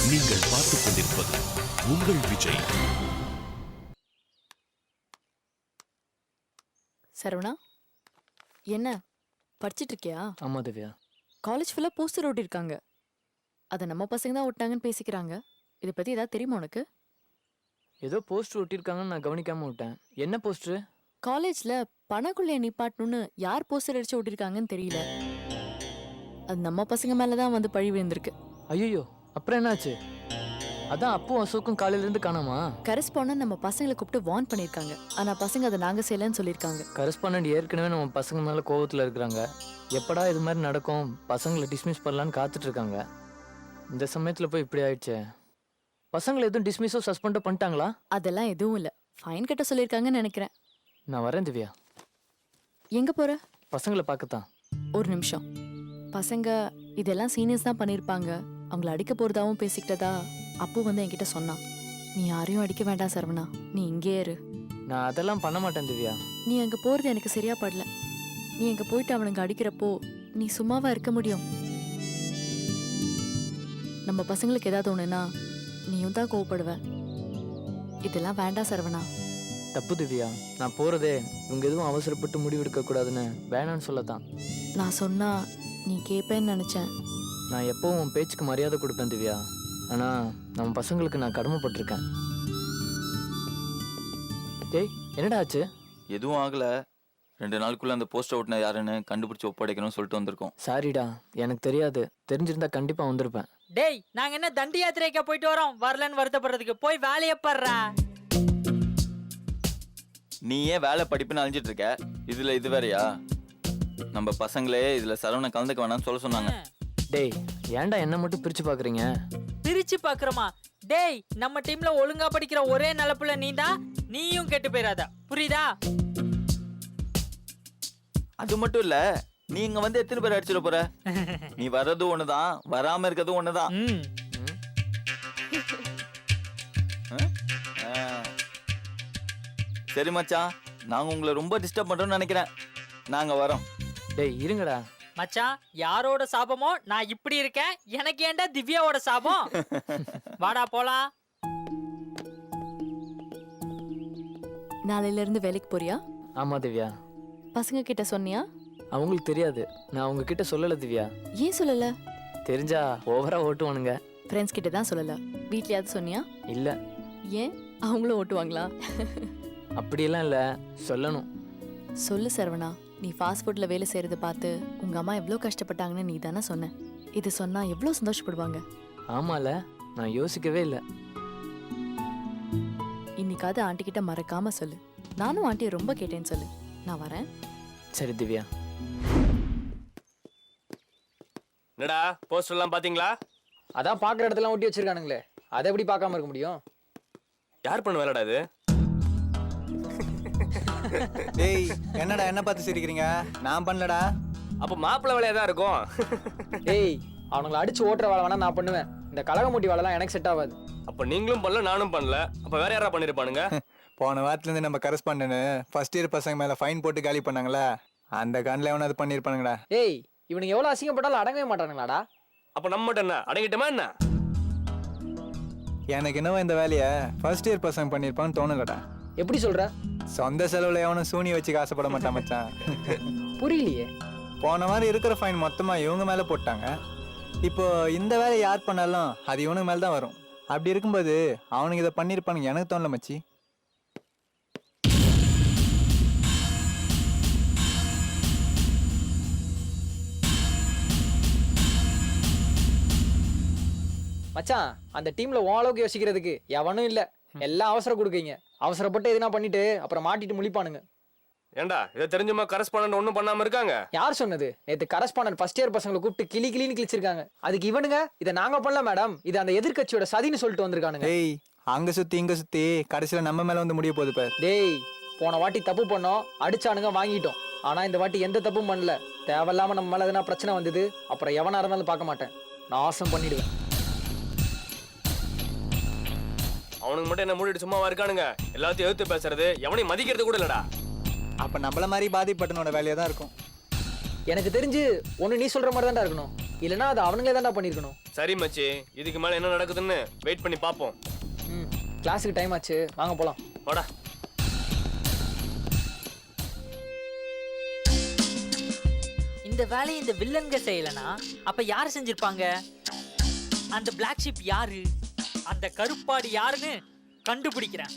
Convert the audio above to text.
நீங்கள் பார்த்துக் கொண்டிருப்பது உங்கள் விஜய். சரவணா, என்ன படிச்சிட்டு இருக்கியா? ஆமா திவ்யா. காலேஜ் ஃபுல்லா போஸ்டர் ஓட்டிருக்காங்க. அதை நம்ம பசங்க தான் ஓட்டாங்கன்னு பேசிக்கிறாங்க. இதை பத்தி ஏதாவது தெரியுமா உனக்கு? ஏதோ போஸ்டர் ஒட்டியிருக்காங்கன்னு நான் கவனிக்காம விட்டேன். என்ன போஸ்டர்? காலேஜ்ல பணக்குள்ளைய நிப்பாட்டணும்னு யார் போஸ்டர் அடிச்சு ஓட்டிருக்காங்கன்னு தெரியல. அது நம்ம பசங்க மேலதான் வந்து பழி விழுந்திருக்கு. ஐயோ, அப்புறம் என்னாச்சு? அதான் அப்போ அசோக்கும் காலையில இருந்து காணாமா? கரஸ்பாண்டன்ட் நம்ம பசங்களை கூப்பிட்டு வார்ன் பண்ணிருக்காங்க. ஆனா பசங்க அதை நாங்க செய்யலன்னு சொல்லியிருக்காங்க. கரஸ்பாண்டன்ட் ஏற்கனவே நம்ம பசங்க மேல கோவத்துல இருக்கிறாங்க. எப்படா இது மாதிரி நடக்கும், பசங்களை டிஸ்மிஸ் பண்ணலான்னு காத்துட்டு இருக்காங்க. இந்த சமயத்துல போய் இப்படி ஆயிடுச்சே. பசங்களை எதுவும் டிஸ்மிஸோ சஸ்பெண்டோ பண்ணிட்டாங்களா? அதெல்லாம் எதுவும் இல்ல, ஃபைன் கட்ட சொல்லியிருக்காங்கன்னு நினைக்கிறேன். நான் வரேன் திவ்யா. எங்க போற? பசங்களை பார்க்கத்தான். ஒரு நிமிஷம். பசங்க இதெல்லாம் சீனியர்ஸ் தான் பண்ணிருப்பாங்க, அவங்கள அடிக்க போறதாவும் பேசிக்கிட்டதா அப்போ வந்து என்கிட்ட சொன்னான். நீ யாரையும் அடிக்க வேண்டாம் சரவணா, நீ இங்கே இரு. நான் அதெல்லாம் பண்ண மாட்டேன் திவ்யா. நீ அங்க போறது எனக்கு சரியா படல. நீ அங்க போயிட்டு அவனுங்க அடிக்கிறப்போ நீ சும்மாவா இருக்க முடியும்? நம்ம பசங்களுக்கு ஏதாவது ஒண்ணுனா நீயும் தான் கோவப்படுவ. இதெல்லாம் வேண்டாம் சரவணா. தப்பு திவ்யா. நான் போறதே இவங்க எதுவும் அவசரப்பட்டு முடிவெடுக்க கூடாதுன்னு வேணான்னு சொல்லத்தான். நான் சொன்னா நீ கேப்பேன்னு நினைச்சேன். நான் எப்பவும் உன் பேச்சுக்கு மரியாதை கொடுப்பேன் திவ்யா. ஆனா நம்ம பசங்களுக்கு நான் கடமைப்பட்டிருக்கேன். டேய், என்னடா ஆச்சு? எதுவும் ஆகல. 2 நாளுக்குள்ள அந்த போஸ்ட் அவுட்னா யாருன்னு கண்டுபிடிச்சு ஒப்படைக்கணும்னு சொல்லிட்டு வந்திருக்கோம். சாரிடா, எனக்கு தெரியாது. தெரிஞ்சிருந்தா கண்டிப்பா வந்திருப்பேன். டேய், நாங்க என்ன தண்டி யாத்திரைக்கா போயிட்டு வரோம்? வரலன்னு வருத்தப்படுறதுக்கு போய் வேலையை படுறா. நீ ஏன் வேலை படிப்புன்னு அழிஞ்சிட்டு இருக்க? இதுல இது வேறயா? நம்ம பசங்களே இதுல சரவண கலந்துக்க வேணாம்னு சொல்ல சொன்னாங்க. டேய், ஏன்டா என்ன மட்டும் பிரிச்சு பாக்குறீங்க? பிரிச்சு பாக்குறோமா? டேய், நம்ம டீம்ல ஒழுங்கா படிக்கிற ஒரே நிலப்புல நீதான். நீயும் கெட்டு போயிடாத, புரியுதா? அது மட்டும் இல்ல, நீ இங்க வந்து எத்தனை பேர் அடிச்சிட போற? நீ வர்றது ஒண்ணுதான், வராம இருக்கிறது ஒண்ணுதான். சரி மச்சான், நாங்க உங்களை ரொம்ப டிஸ்டர்ப் பண்றோம்னு நினைக்கிறேன். நாங்க வரோம். டேய் இருங்கடா. மச்சான், யாரோட சாபமோ நான் இப்படி இருக்கேன். எனக்கு ஏன்டா திவ்யாவோட சாபம்? வாடா போலாம். நாளையில இருந்து வேலைக்கு போறியா? ஆமா திவ்யா. பசங்க கிட்ட சொன்னியா? அவங்களுக்கு தெரியாது, நான் அவங்க கிட்ட சொல்லல திவ்யா. ஏன் சொல்லல? தெரிஞ்சா ஓவரா ஓட்டுவானுங்க. ஃப்ரெண்ட்ஸ் கிட்ட தான் சொல்லல, வீட்லயாவது சொன்னியா? இல்ல. ஏன், அவங்களும் ஓட்டுவாங்களா? அப்படியெல்லாம் இல்ல, சொல்லணும். சொல்லு சரவணா. நீ ஃபாஸ்ட் ஃபுட்ல வேலை செய்யறத பார்த்து உங்க அம்மா எவ்வளோ கஷ்டப்பட்டாங்கன்னு நீ தானே சொன்ன. இது சொன்னா எவ்வளோ சந்தோஷப்படுவாங்க. ஆமால, நான் யோசிக்கவே இல்லை. இன்னைக்காவது ஆண்டி கிட்ட மறக்காம சொல்லு. நானும் ஆண்டியை ரொம்ப கேட்டேன்னு சொல்லு. நான் வரேன். சரி திவ்யா. என்னடா போஸ்டர் எல்லாம் பாத்தீங்களா? அதான் பாக்குற இடத்துல ஒட்டி வச்சிருக்கானுங்களே, அதை எப்படி பார்க்காம இருக்க முடியும்? யார் பண்ண வேலைடா இது? டேய், என்னடா என்ன பார்த்து சிரிக்கிறீங்க? நான் பண்ணலடா. அப்ப மாப்பிள்ளை வேலையா தான் இருக்கும். டேய், அவனுங்களை அடிச்சு ஓட்டுற வேலை வேணா நான் பண்ணுவேன். இந்த கலகமூட்டி வேலைலாம் எனக்கு செட் ஆகாது. அப்ப நீங்களும் பண்ணல, நானும் பண்ணல. அப்ப வேற யாரா பண்ணிருப்பானுங்க? போன வாரத்துல இருந்து நம்ம கரஸ்பாண்டன்ட் ஃபர்ஸ்ட் இயர் பசங்க மேல ஃபைன் போட்டு காலி பண்ணாங்களா, அந்த கண்ணில் எவனாவது பண்ணிருப்பானுங்கடா. டேய், இவனுங்க எவ்வளவு அசிங்கப்பட்டாலும் அடங்கவே மாட்டானுங்களாடா. அப்ப நம்ம மட்டும் என்ன அடங்கிட்டோமா என்ன? எனக்கு என்னவோ இந்த வேலையை ஃபர்ஸ்ட் இயர் பசங்க பண்ணிருப்பான்னு தோணலடா. எப்படி சொல்ற? சொந்த செலவுல எவனும் சூனி வச்சுக்க ஆசைப்பட மாட்டான் மச்சான். புரியலையே. போன வாரம் இருக்கிற ஃபைன் மொத்தமா இவங்க மேல போட்டாங்க. இப்போ இந்த வேலையை யார் பண்ணாலும் அது இவனுக்கு மேல தான் வரும். அப்படி இருக்கும்போது அவனுக்கு இதை பண்ணிருப்பானுங்க எனக்கு தோணல மச்சி. மச்சான், அந்த டீம்ல உன் அளவுக்கு யோசிக்கிறதுக்கு எவனும் இல்ல. எல்லாம் அவசரம் கொடுக்கீங்க. அவசரப்பட்டு எதுனா பண்ணிட்டு அப்புறம் மாட்டிட்டு முழிப்பானுங்க. ஏண்டா இதை தெரிஞ்சுமா கரஸ்பாண்டன்ட் ஒண்ணும் பண்ணாம இருக்காங்க? யார் சொன்னது? நேத்து கரஸ்பாண்டன்ட் ஃபர்ஸ்ட் இயர் பசங்களை கூப்பிட்டு கிளி கிளின்னு கிழிச்சிருக்காங்க. அதுக்கு இவனுங்க இதை நாங்க பண்ணல மேடம், இது அந்த எதிர்கட்சியோட சதின்னு சொல்லிட்டு வந்திருக்கானுங்க. டேய், அங்க சுத்தி இங்க சுத்தி கடைசியில நம்ம மேல வந்து முடிய போகுது பார். டேய், போன வாட்டி தப்பு பண்ணோம், அடிச்சானுங்க, வாங்கிட்டோம். ஆனா இந்த வாட்டி எந்த தப்பும் பண்ணல. தேவையில்லாம நம்ம மேல எதனா பிரச்சனை வந்தது, அப்புறம் எவனா இருந்தாலும் பார்க்க மாட்டேன், நாசம் பண்ணிடுவேன். அவனுக்கு மட்டும் என்ன மூடிட்டு சும்மாவா இருக்கானுங்க? எல்லாத்தையும் எதிர்த்து பேசுறது, எவனையும் மதிக்கிறது கூட இல்லடா. அப்ப நம்மள மாதிரி பாதிப்பட்டனோட வேலையா தான் இருக்கும். எனக்கு தெரிஞ்சு ஒண்ணு நீ சொல்ற மாதிரி தான்டா இருக்கணும், இல்லைன்னா அது அவனுங்களே தான்டா பண்ணியிருக்கணும். சரி மச்சி, இதுக்கு மேல என்ன நடக்குதுன்னு வெயிட் பண்ணி பாப்போம். ம், கிளாஸுக்கு டைம் ஆச்சு, வாங்க போலாம். வாடா. இந்த வேலையை இந்த வில்லன்க செய்யலனா அப்ப யாரு செஞ்சிருப்பாங்க? அந்த பிளாக் ஷிப் யாரு? அந்த கருப்பாடு யாருன்னு கண்டுபிடிக்கிறேன்.